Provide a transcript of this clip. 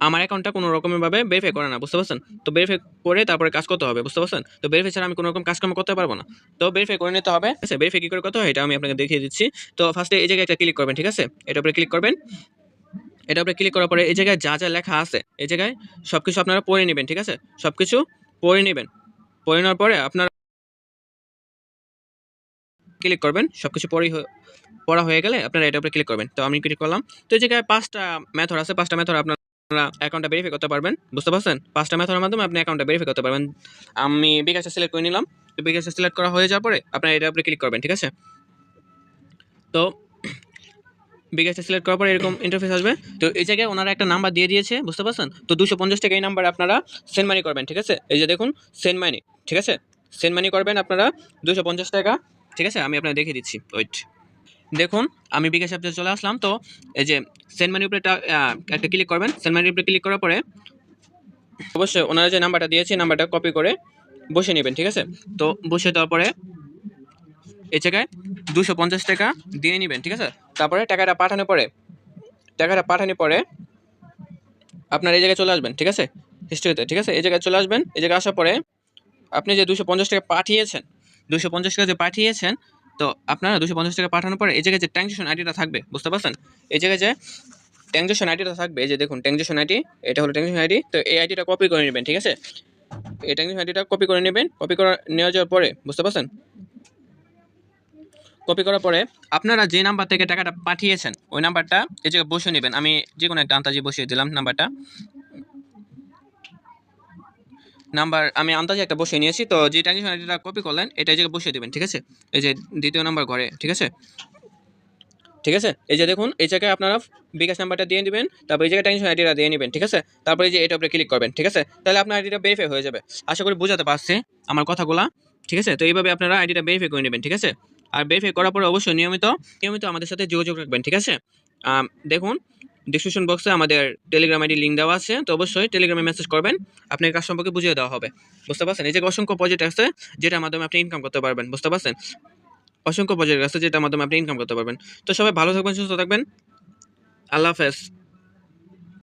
আমার অ্যাকাউন্টটা কোনো রকমভাবে ভেরিফাই করে না, বুঝতে পারছেন? তো ভেরিফাই করে তারপরে কাজ করতে হবে, বুঝতে পারছেন? তো ভেরিফাই ছাড়া আমি কোনো রকম কাজকর্ম করতে পারবো না। তো ভেরিফাই করে নিতে হবে, ঠিক আছে? ভেরিফাই কী করে করতে হয় এটা আমি আপনাকে দেখিয়ে দিচ্ছি। তো ফার্স্টে এই জায়গায় একটা ক্লিক করবেন, ঠিক আছে? এটার উপরে ক্লিক করবেন। এটার উপরে ক্লিক করার পরে এই জায়গায় যা যা লেখা আছে এই জায়গায় সব কিছু আপনারা পড়ে নেবেন, ঠিক আছে? সব কিছু পড়ে নেবেন। পড়ে নেওয়ার পরে আপনারা ক্লিক করবেন, সব কিছু পড়া হয়ে গেলে আপনারা এটার উপরে ক্লিক করবেন। তো আমি ক্লিক করলাম। তো এই জায়গায় 5টা মেথড আছে, 5টা মেথড আপনারা অ্যাকাউন্টটা ভেরিফাই করতে পারবেন, বুঝতে পারছেন? 5টা মেথডের মাধ্যমে আপনি অ্যাকাউন্টটা ভেরিফাই করতে পারবেন। আমি বিকাশটা সিলেক্ট করে নিলাম। তো বিকাশটা সিলেক্ট করা হয়ে যাওয়ার পরে আপনারা এটার উপরে ক্লিক করবেন, ঠিক আছে? তো বিকাশটা সিলেক্ট করার পরে এরকম ইন্টারফেস আসবে। তো এই জায়গায় ওনারা একটা নাম্বার দিয়ে দিয়েছে, বুঝতে পারছেন? তো 250 টাকা এই নাম্বারে আপনারা সেন্ড মানি করবেন, ঠিক আছে? এই যে দেখুন সেন্ড মানি, ঠিক আছে? সেন্ড মানি করবেন আপনারা 250 টাকা, ঠিক আছে? আমি আপনাকে দেখিয়ে দিচ্ছি, ওয়েট। দেখুন আমি বিকাশ অ্যাপে চলে আসলাম। তো এই যে সেন্ড মানি উপরে একটা ক্লিক করবেন। সেন্ড মানির উপরে ক্লিক করার পরে অবশ্যই ওনারা যে নাম্বারটা দিয়েছে নাম্বারটা কপি করে বসে নেবেন, ঠিক আছে? তো বসে দেওয়ার পরে এই জায়গায় 250 টাকা দিয়ে নেবেন, ঠিক আছে? তারপরে টাকাটা পাঠানোর পরে আপনার এই জায়গায় চলে আসবেন, ঠিক আছে? হিস্ট্রিতে, ঠিক আছে? এই জায়গায় চলে আসবেন। এই জায়গায় আসার পরে আপনি যে 250 টাকা পাঠিয়েছেন, 250 টাকা যে পাঠিয়েছেন, তো আপনারা 250 টাকা পাঠানোর পরে এই জায়গায় যে ট্রানজ্যাকশন আইডিটা থাকবে, বুঝতে পারছেন? এই জায়গায় যে ট্রানজ্যাকশন আইডিটা থাকবে, এই যে দেখুন ট্রানজ্যাকশন আইডি, এটা হলো ট্রানজ্যাকশন আইডি। তো এই আইডিটা কপি করে নেবেন, ঠিক আছে? এই ট্রানজ্যাকশন আইডিটা কপি করে নেবেন। কপি করে নেওয়া যাওয়ার পরে, বুঝতে পারছেন? কপি করার পরে আপনারা যে নাম্বার থেকে টাকাটা পাঠিয়েছেন ওই নাম্বারটা এই জায়গায় বসিয়ে নেবেন। আমি যে কোনো একটা আন্দাজে বসিয়ে দিলাম নাম্বারটা। আমি আন্দাজে একটা বসিয়ে নিয়েছি। তো যে ট্রানজ্যাকশন আইডিটা কপি করলেন এটা এই জায়গায় বসিয়ে দেবেন, ঠিক আছে? এই যে দ্বিতীয় নাম্বার ঘরে, ঠিক আছে? ঠিক আছে? এই যে দেখুন এই জায়গায় আপনারা বিকাশ নাম্বারটা দিয়ে দিবেন, তারপর এই জায়গায় ট্রানজ্যাকশন আইডিটা দিয়ে নেবেন, ঠিক আছে? তারপরে যে এটার উপরে ক্লিক করবেন, ঠিক আছে? তাহলে আপনার আইডিটা ভেরিফাই হয়ে যাবে। আশা করি বোঝাতে পারছি আমার কথাগুলা, ঠিক আছে? তো এইভাবে আপনারা আইডিটা ভেরিফাই করে নেবেন, ঠিক আছে? আর ভেরিফাই করার পরে অবশ্যই নিয়মিত আমাদের সাথে যোগাযোগ রাখবেন, ঠিক আছে? দেখুন ডিসক্রিপশন বক্সে আমাদের টেলিগ্রাম আইডি লিঙ্ক দেওয়া আছে। তো অবশ্যই টেলিগ্রামে মেসেজ করবেন, আপনার কাজ সম্পর্কে বুঝিয়ে দেওয়া হবে, বুঝতে পারছেন? এই যে অসংখ্য প্রজেক্ট আছে যেটার মাধ্যমে আপনি ইনকাম করতে পারবেন, বুঝতে পারছেন? অসংখ্য প্রজেক্ট আছে যেটার মাধ্যমে আপনি ইনকাম করতে পারবেন। তো সবাই ভালো থাকবেন, সুস্থ থাকবেন। আল্লাহ হাফেজ।